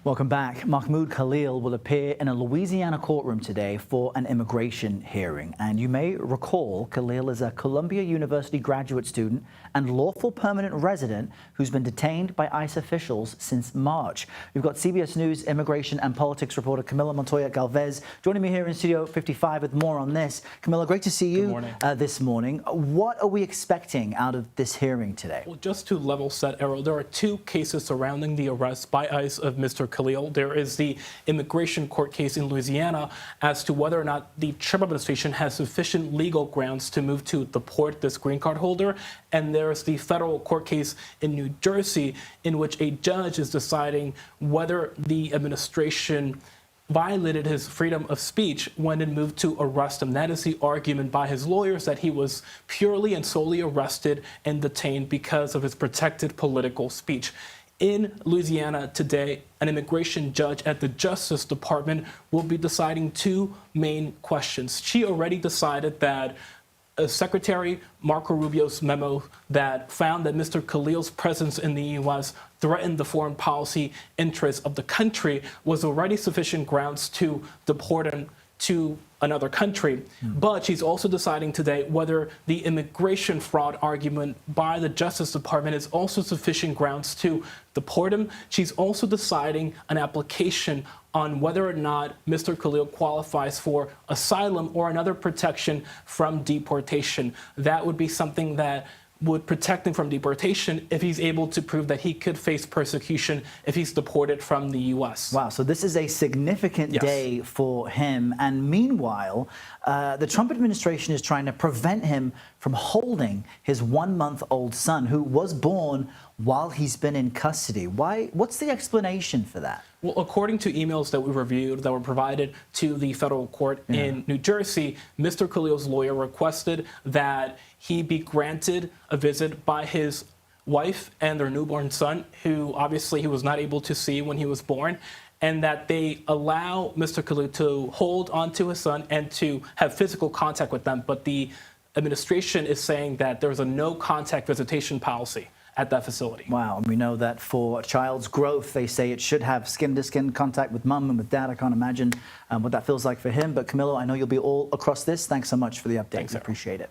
Welcome back. Mahmoud Khalil will appear in a Louisiana courtroom today for an immigration hearing. And you may recall Khalil is a Columbia University graduate student and lawful permanent resident who's been detained by ICE officials since March. We've got CBS News immigration and politics reporter Camilo Montoya-Galvez joining me here in Studio 55 with more on this. Camilo, great to see you this morning. What are we expecting out of this hearing today? Well, just to level set, Errol, there are two cases surrounding the arrest by ICE of Mr. Khalil. There is the immigration court case in Louisiana as to whether or not the Trump administration has sufficient legal grounds to move to deport this green card holder. And there's the federal court case in New Jersey in which a judge is deciding whether the administration violated his freedom of speech when it moved to arrest him. That is the argument by his lawyers, that he was purely and solely arrested and detained because of his protected political speech. In Louisiana today, an immigration judge at the Justice Department will be deciding two main questions. She already decided that Secretary Marco Rubio's memo that found that Mr. Khalil's presence in the U.S. threatened the foreign policy interests of the country was already sufficient grounds to deport him to another country. But she's also deciding today whether the immigration fraud argument by the Justice Department is also sufficient grounds to deport him. She's also deciding an application on whether or not Mr. Khalil qualifies for asylum or another protection from deportation. That would be something that would protect him from deportation if he's able to prove that he could face persecution if he's deported from the U.S. Wow, so this is a significant day for him. And meanwhile, the Trump administration is trying to prevent him from holding his 1-month-old son, who was born while he's been in custody. What's the explanation for that? Well, according to emails that we reviewed that were provided to the federal court in New Jersey, Mr. Khalil's lawyer requested that he be granted a visit by his wife and their newborn son, who obviously he was not able to see when he was born, and that they allow Mr. Khalil to hold onto his son and to have physical contact with them. But the administration is saying that there's a no contact visitation policy at that facility. Wow, and we know that for a child's growth, they say it should have skin-to-skin contact with mum and with dad. I can't imagine what that feels like for him. But Camilo, I know you'll be all across this. Thanks so much for the update. Thanks, I appreciate it.